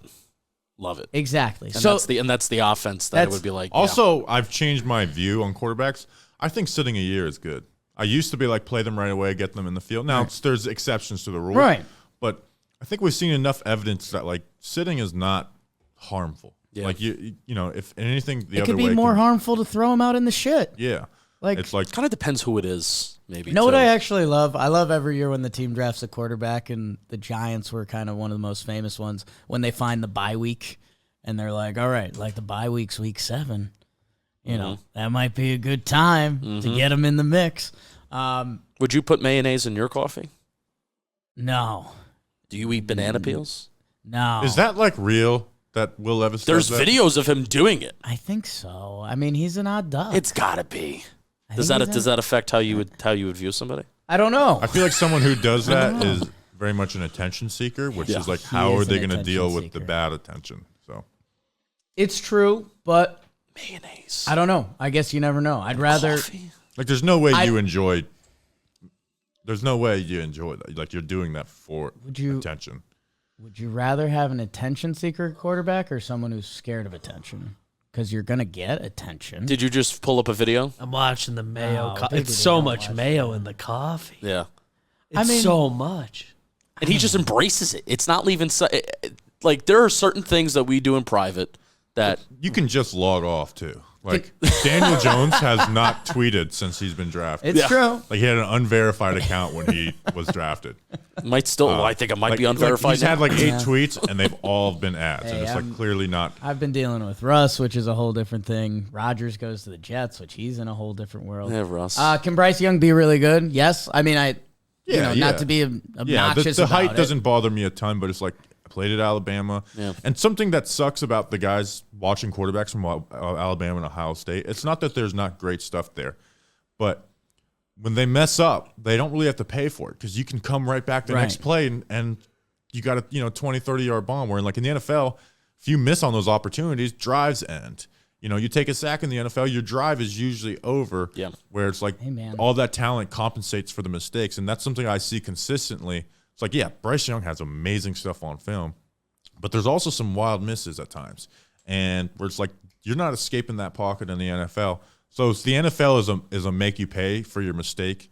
it. Exactly. And that's the offense that it would be like. Also, I've changed my view on quarterbacks. I think sitting a year is good. I used to be like play them right away, get them in the field. Now there's exceptions to the rule, Right. But I think we've seen enough evidence that like sitting is not harmful. Yeah. Like you know, if anything, the It other could way be more harmful to throw him out in the shit. Yeah, Like, it's like Kind of depends who it is, maybe. you know what too. I actually love? I love every year when the team drafts a quarterback, and the Giants were kind of one of the most famous ones when they find the bye week, and they're like, all right, like the bye week's week 7. You know, that might be a good time to get him in the mix. Would you put mayonnaise in your coffee? No. Do you eat banana peels? No. is that like real that Will Levis? There's does that? videos of him doing it. I think so. I mean, he's an odd duck. It's gotta be. I Does think that he's does an- that affect how you would view somebody? I don't know. I feel like someone who does that is very much an attention seeker, which is like, how is are they an going to deal attention with the seeker. bad attention? So It's true, but Mayonnaise. I don't know. I guess you never know. I'd rather. Coffee? like, there's no way you enjoy. There's no way you enjoy that. Like you're doing that for attention. Would you rather have an attention seeker quarterback or someone who's scared of attention? Because you're gonna get attention. Did you just pull up a video? I'm watching the mayo. No, It's so much mayo in the coffee. Yeah. It's so much. And he just embraces it. It's not leaving. Like there are certain things that we do in private that You can just log off too. Like Daniel Jones has not tweeted since he's been drafted. It's true. Like he had an unverified account when he was drafted. might still. I think it might Like, be unverified. he's had now. like 8 tweets and they've all been ads, and Hey, it's like clearly not. I've been dealing with Russ, which is a whole different thing. Rodgers goes to the Jets, which he's in a whole different world. Yeah, Russ. Can Bryce Young be really good? Yes. I mean, not to be obnoxious. Yeah, the height about it. doesn't bother me a ton, but it's like I played at Alabama. Yeah. And something that sucks about the guys watching quarterbacks from Alabama and Ohio State, it's not that there's not great stuff there, but when they mess up, they don't really have to pay for it because you can come right back the next play and you got a 20, 30-yard bomb. Where like in the NFL, if you miss on those opportunities, drives end. You take a sack in the NFL, your drive is usually over. Yeah. Where it's like all that talent compensates for the mistakes. And that's something I see consistently. It's like, yeah, Bryce Young has amazing stuff on film, but there's also some wild misses at times. And where it's like, you're not escaping that pocket in the NFL. So the NFL is a make you pay for your mistake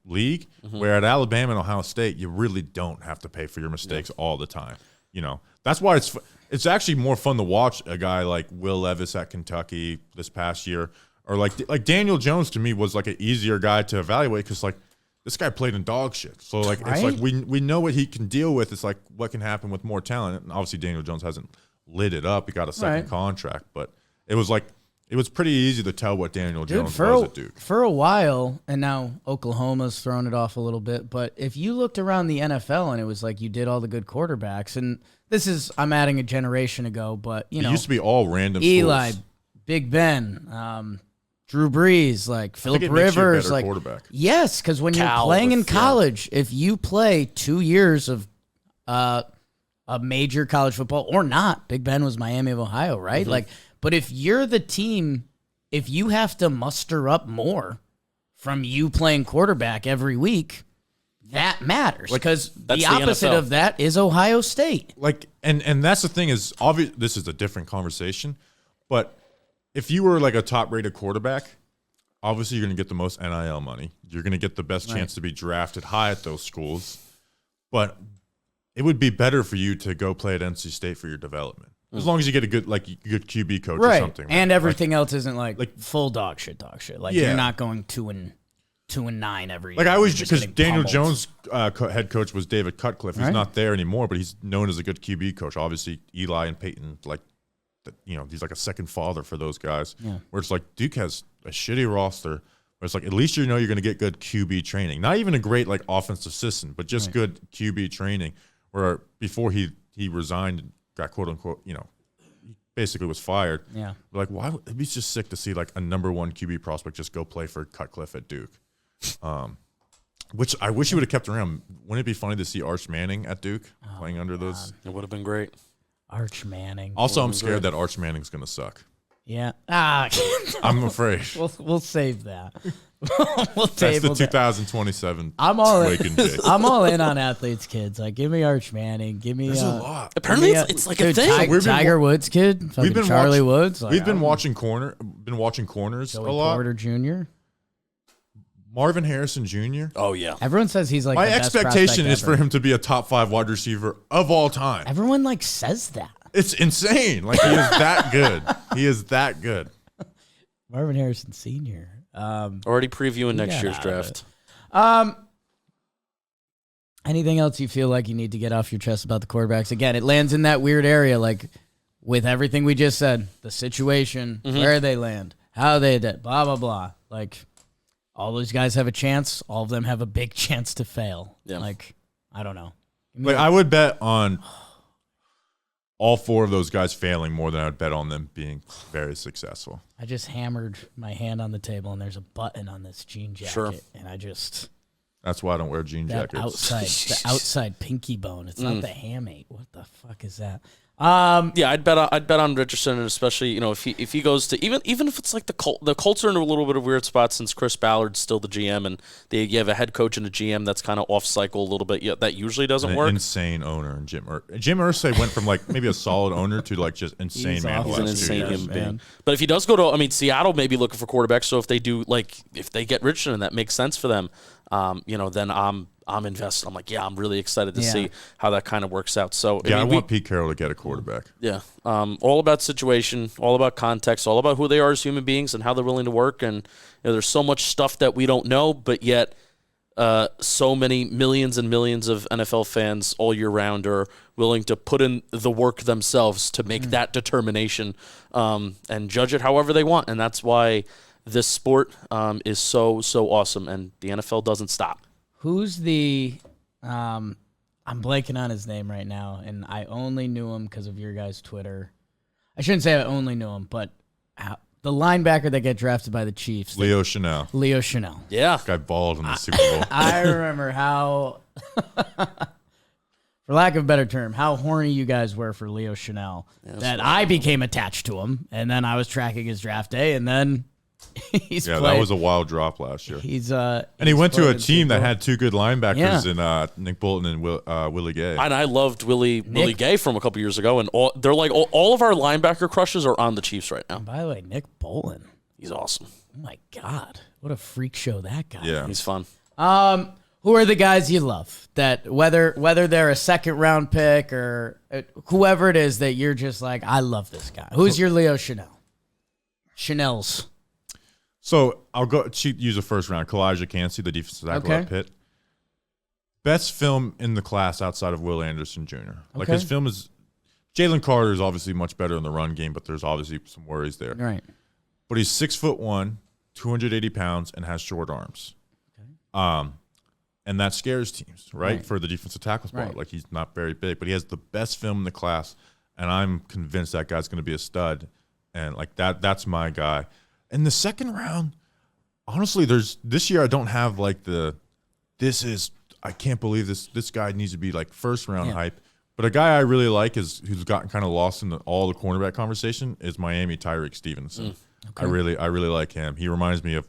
league, where at Alabama and Ohio State, you really don't have to pay for your mistakes all the time. That's why it's actually more fun to watch a guy like Will Levis at Kentucky this past year, or like Daniel Jones to me was like an easier guy to evaluate because like this guy played in dog shit. So like it's like we know what he can deal with. It's like what can happen with more talent. And obviously Daniel Jones hasn't lit it up. He got a second contract, but it was pretty easy to tell what Daniel Jones was at Duke. For a while, and now Oklahoma's thrown it off a little bit, but if you looked around the NFL and it was like you did all the good quarterbacks, and I'm adding a generation ago, but It used to be all random Eli, schools. Big Ben, Drew Brees, like Phillip it makes you a Rivers, better like quarterback. Yes, because when you're playing in college, if you play 2 years of a major college football or not, Big Ben was Miami of Ohio, right? Like, but if you're the team, if you have to muster up more from you playing quarterback every week, that matters because the opposite of that is Ohio State. Like, and that's the thing is obvious. This is a different conversation, but if you were like a top-rated quarterback, obviously you're going to get the most NIL money. You're going to get the best chance to be drafted high at those schools, but it would be better for you to go play at NC State for your development. As long as you get a good QB coach or something. And everything else isn't like full dog shit. Like Yeah. you're not going 2-9 every year. Like I always, You're just because getting Daniel pummeled. Jones' head coach was David Cutcliffe. He's not there anymore, but he's known as a good QB coach. Obviously, Eli and Peyton, he's like a second father for those guys. Yeah. Where it's like Duke has a shitty roster, where it's like at least you're going to get good QB training. Not even a great like offensive system, but just good QB training. Where before he resigned and got quote unquote, he basically was fired. Yeah. Like, why? It'd be just sick to see like a number 1 QB prospect just go play for Cutcliffe at Duke. Which I wish he would have kept around. Wouldn't it be funny to see Arch Manning at Duke playing under those? It would have been great. Arch Manning. Also, I'm scared that Arch Manning's going to suck. Yeah. I'm afraid. We'll save that. We'll That's table the that. 2027. I'm all in. Wake and Jake. I'm all in on athletes, kids. Like, give me Arch Manning. Give me. There's a lot. Apparently, it's like a dude, thing. Tiger Woods, kid. Fucking been Charlie watch- Woods. Like, We've been watching corners Joey a lot. Porter Jr. Marvin Harrison Jr. Oh, yeah. Everyone says he's like My the best expectation prospect is for ever. him to be a top 5 wide receiver of all time. Everyone like says that. It's insane. Like, he is that good. He is that good. Marvin Harrison Sr. Already previewing next year's draft. Anything else you feel like you need to get off your chest about the quarterbacks? Again, it lands in that weird area, like with everything we just said, the situation, where they land, how they did, blah, blah, blah. Like, all those guys have a chance. All of them have a big chance to fail. Yeah. Like, I don't know. Like, I would bet on all 4 of those guys failing more than I would bet on them being very successful. I just hammered my hand on the table, and there's a button on this jean jacket. Sure. And I just... That's why I don't wear jean That jackets. the outside pinky bone. It's not the hamate. What the fuck is that? Yeah, I'd bet on Richardson, and especially if he goes to even if it's like the Colts are in a little bit of a weird spot since Chris Ballard's still the GM, and you have a head coach and a GM that's kind of off cycle a little bit. Yeah, that usually doesn't work. Insane owner in Jim Irsay went from like maybe a solid owner to like just insane man. He's the an last 2 insane years. human being. But if he does go to, Seattle may be looking for quarterbacks. So if they do, if they get Richardson, and that makes sense for them, then I'm invested. I'm like, I'm really excited to see how that kind of works out. So I want Pete Carroll to get a quarterback. Yeah, all about situation, all about context, all about who they are as human beings and how they're willing to work. And there's so much stuff that we don't know, but yet so many millions and millions of NFL fans all year round are willing to put in the work themselves to make that determination and judge it however they want. And that's why this sport is so awesome, and the NFL doesn't stop. Who's the I'm blanking on his name right now, and I only knew him because of your guys' Twitter. I shouldn't say I only knew him, but the linebacker that got drafted by the Chiefs. Leo Chanel. Yeah. This guy balled in the Super Bowl. I remember how, for lack of a better term, how horny you guys were for Leo Chanel. That I became attached to him, and then I was tracking his draft day, and then he's played. That was a wild drop last year. And he went to a team that had 2 good linebackers in Nick Bolton and Willie Gay. And I loved Willie Gay from a couple years ago, and all of our linebacker crushes are on the Chiefs right now. By the way, Nick Bolton, he's awesome. Oh my God, what a freak show that guy! Yeah, he's fun. Who are the guys you love? That whether they're a 2nd round pick or whoever it is that you're just like, I love this guy. Who's your Leo Chanel's? So I'll use a 1st round. Kalijah Cansey, the defensive tackle at Pitt. Best film in the class outside of Will Anderson Jr. Like his film is, Jalen Carter is obviously much better in the run game, but there's obviously some worries there. Right. But he's 6'1", 280 pounds, and has short arms. Okay. And that scares teams, right? For the defensive tackle spot. Right. Like, he's not very big, but he has the best film in the class, and I'm convinced that guy's going to be a stud. And like that's my guy. In the 2nd round, honestly, this year I don't have like I can't believe this guy needs to be like 1st round hype. But a guy I really like who's gotten kind of lost in all the cornerback conversation is Miami Tyreek Stevenson. Okay. I really like him. He reminds me of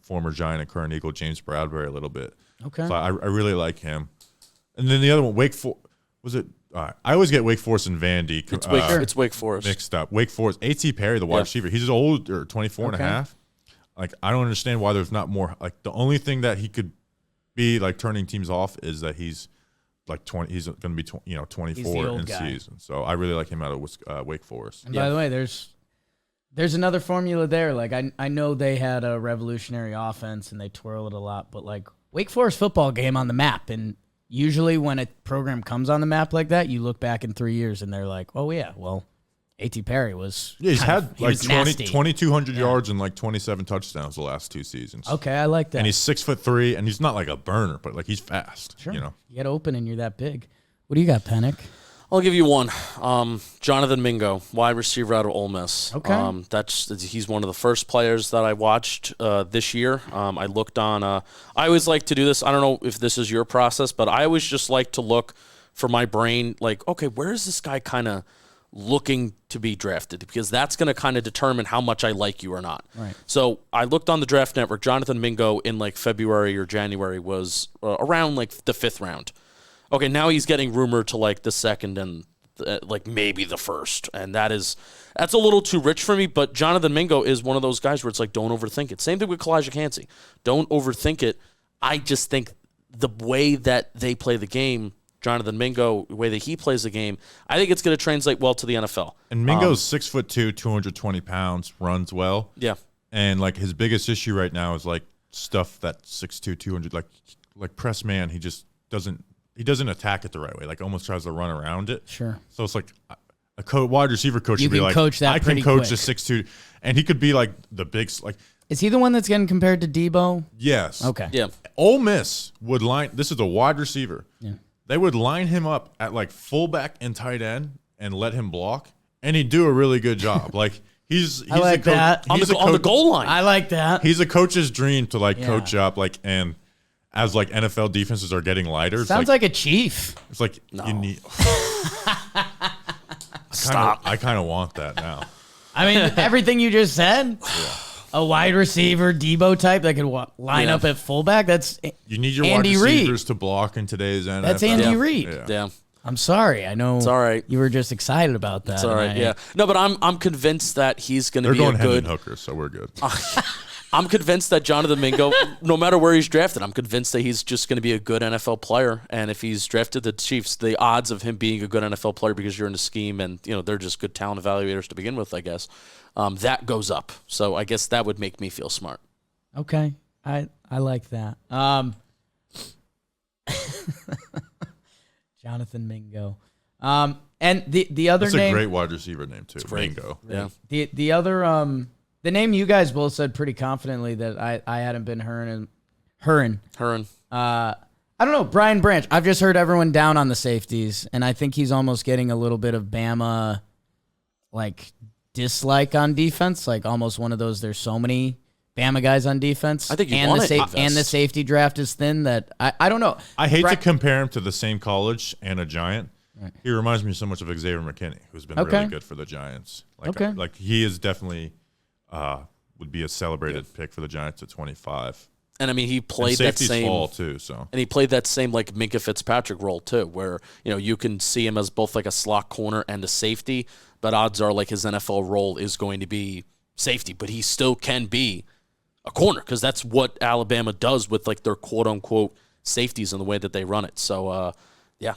former Giant and current Eagle James Bradbury a little bit. Okay. So I really like him. And then the other one, I always get Wake Forest and Vandy. It's Wake Forest. Mixed up. Wake Forest. A.T. Perry, the wide receiver. He's older, 24 and a half. Like, I don't understand why there's not more. Like, the only thing that he could be, like, turning teams off is that he's, like, 20. He's going to be, 24 in season. So I really like him out of Wake Forest. And by the way, there's another formula there. Like, I know they had a revolutionary offense and they twirl it a lot, but, like, Wake Forest football game on the map, and usually when a program comes on the map like that, you look back in 3 years and they're like, oh, yeah, well, A.T. Perry was he's had like 2,200 yeah. yards and like 27 touchdowns the last 2 seasons. Okay, I like that. And he's 6'3", and he's not like a burner, but like he's fast. Sure. You get open and you're that big. What do you got, Penik? I'll give you one. Jonathan Mingo, wide receiver out of Ole Miss. Okay. He's one of the first players that I watched this year. I looked on. I always like to do this. I don't know if this is your process, but I always just like to look for my brain. Like, okay, where is this guy kind of looking to be drafted? Because that's going to kind of determine how much I like you or not. Right. So I looked on the Draft Network. Jonathan Mingo in like February or January was around like the 5th round. Okay, now he's getting rumored to like the 2nd and like maybe the first, and that's a little too rich for me. But Jonathan Mingo is one of those guys where it's like, don't overthink it. Same thing with Kalijah Kancey. Don't overthink it. I just think the way that they play the game, Jonathan Mingo, the way that he plays the game, I think it's going to translate well to the NFL. And Mingo's 6'2", 220 pounds, runs well. Yeah. And like his biggest issue right now is like stuff that 6'2", 200, like press man, he just doesn't attack it the right way. Like almost tries to run around it. Sure. So it's like a wide receiver coach You would be can like, coach that I can pretty coach quick. the 6'2", and he could be like the big like. Is he the one that's getting compared to Debo? Yes. Okay. Yeah. Ole Miss would line. This is a wide receiver. Yeah. They would line him up at like fullback and tight end and let him block, and he'd do a really good job. Like he's I like that. On the goal line. I like that. He's a coach's dream to like Yeah. coach up like and as like NFL defenses are getting lighter. It's Sounds like a chief. it's like No. you need. Stop. I kind of want that now. I mean, everything you just said. A wide receiver, Debo type that could line up at fullback. That's You need your Andy wide Reid. receivers to block in today's NFL. That's Andy Yeah. Reid. Yeah. Yeah. I'm sorry. I know It's all right. you were just excited about that. It's all right. and Yeah. No, but I'm convinced that he's going to They're be going a Hendon good. Hooker, so we're good. I'm convinced that Jonathan Mingo, no matter where he's drafted, I'm convinced that he's just going to be a good NFL player. And if he's drafted the Chiefs, the odds of him being a good NFL player because you're in the scheme and they're just good talent evaluators to begin with, I guess, that goes up. So I guess that would make me feel smart. Okay. I like that. Jonathan Mingo. And the other That's name, a great wide receiver name too. Mingo. Yeah. the other the name you guys both said pretty confidently that I hadn't been Herrin. I don't know, Brian Branch. I've just heard everyone down on the safeties, and I think he's almost getting a little bit of Bama like dislike on defense, like almost one of those. There's so many Bama guys on defense. I think you and want the it. and the safety draft is thin. That I don't know. I hate to compare him to the same college and a Giant. Right. He reminds me so much of Xavier McKinney, who's been really good for the Giants. Like he is definitely would be a celebrated pick for the Giants at 25. And I mean, he played and that same fall too. So and he played that same like Minkah Fitzpatrick role too, where you can see him as both like a slot corner and a safety, but odds are like his NFL role is going to be safety, but he still can be a corner because that's what Alabama does with like their quote unquote safeties and the way that they run it. So yeah.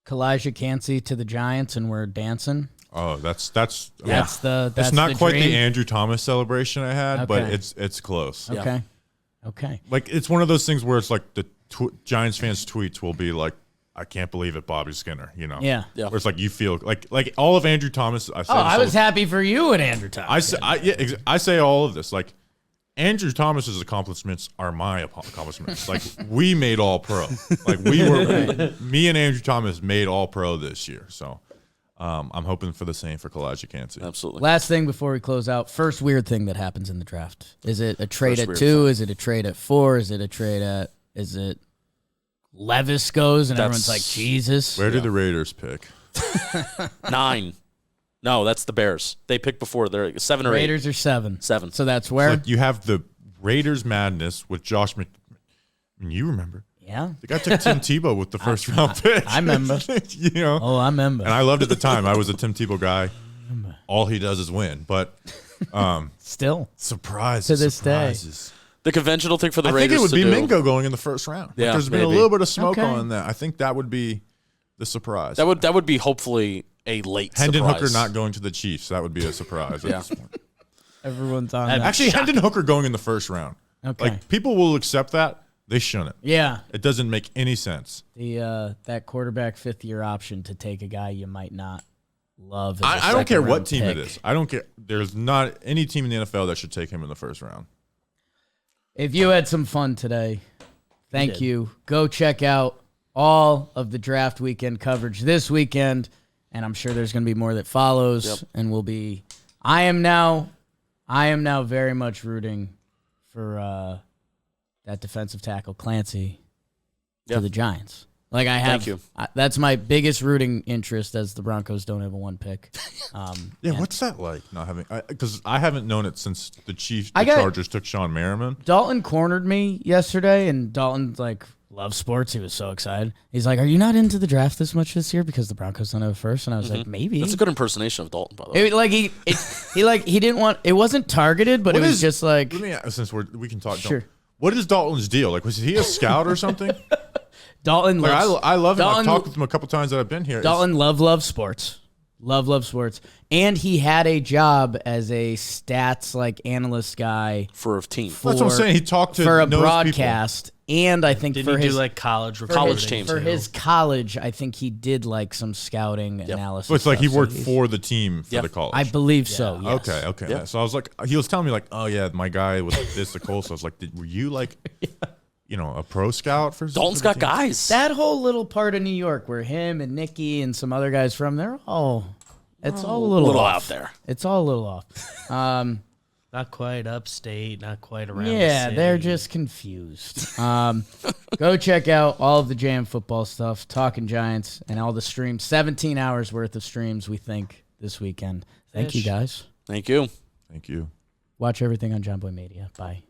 Kalijah Kancey to the Giants, and we're dancing. oh, that's That's it's not the quite dream. the Andrew Thomas celebration I had, but Okay. it's close. Okay. Okay. Like it's one of those things where it's like the Giants fans' tweets will be like, "I can't believe it, Bobby Skinner." Yeah. Yeah. Where it's like you feel like all of Andrew Thomas. I said Oh, I was happy for you and Andrew Thomas. I say all of this like. Andrew Thomas's accomplishments are my accomplishments. Like we made all pro. Like me and Andrew Thomas made all pro this year. So I'm hoping for the same for Kalijah Kancey. Absolutely. Last thing before we close out. First weird thing that happens in the draft. Is it a trade First at weird 2? Is it a trade at 4? Is it Levis goes and everyone's like, Jesus? Where do the Raiders pick? 9. No, that's the Bears. They picked before. They're 7 or 8. Raiders are 7. 7. So that's where? Like you have the Raiders madness with Josh you remember. Yeah. The guy took Tim Tebow with the first round pick. I remember. Oh, I remember. And I loved it at the time. I was a Tim Tebow guy. All he does is win. But Still. surprises. To this day. surprises. The conventional thing for the I think Raiders it would to be do, Mingo going in the first round. Yeah, There's been a maybe. little bit of smoke Okay. on that. I think that would be the surprise. That would be hopefully a late Hendon surprise. Hooker not going to the Chiefs. That would be a surprise. Yeah. At this point. Everyone's on that. Actually, Hendon Hooker going in the first round. Okay. Like people will accept that. They shouldn't. Yeah. It doesn't make any sense. That quarterback 5th-year option to take a guy you might not love. I don't care what team it is. I don't care. There's not any team in the NFL that should take him in the first round. If you had some fun today, thank you. Go check out all of the draft weekend coverage this weekend, and I'm sure there's going to be more that follows. Yep. And we'll be. I am now very much rooting for that defensive tackle Clancy to the Giants. Like I have. Thank you. That's my biggest rooting interest, as the Broncos don't have a 1 pick. What's that like? Not having because I haven't known it since the I got- Chargers took Sean Merriman. Dalton cornered me yesterday, and Dalton's like Love sports. He was so excited. He's like, "Are you not into the draft this much this year because the Broncos don't have a first?" And I was like, "Maybe." That's a good impersonation of Dalton, by the way. He didn't want. It wasn't targeted, but it was just like. Let me ask, since we can talk. Sure. What is Dalton's deal? Like, was he a scout or something? Dalton. Like, loves, I love him. Dalton, I've talked with him a couple times that I've been here. Dalton love sports. Love sports. And he had a job as a stats analyst guy for a team. That's what I'm saying. He talked to for a knows broadcast. people. And I think Didn't for he his do like college teams for his college, I think he did like some scouting analysis. So it's like he stuff. worked for the team for the college. I believe so. Yes. Okay. Yep. So I was like, he was telling me like, oh yeah, my guy was this the Colts. So I was like, were you like, a pro scout for? Dalton's got guys. That whole little part of New York where him and Nicky and some other guys from, they're all. It's all a little off. out there. It's all a little off. Not quite upstate, not quite around. Yeah, the city. they're just confused. Go check out all of the Jam football stuff, Talking Giants, and all the streams. 17 hours worth of streams, we think, this weekend. Thank you, guys. Thank you. Thank you. Watch everything on John Boy Media. Bye.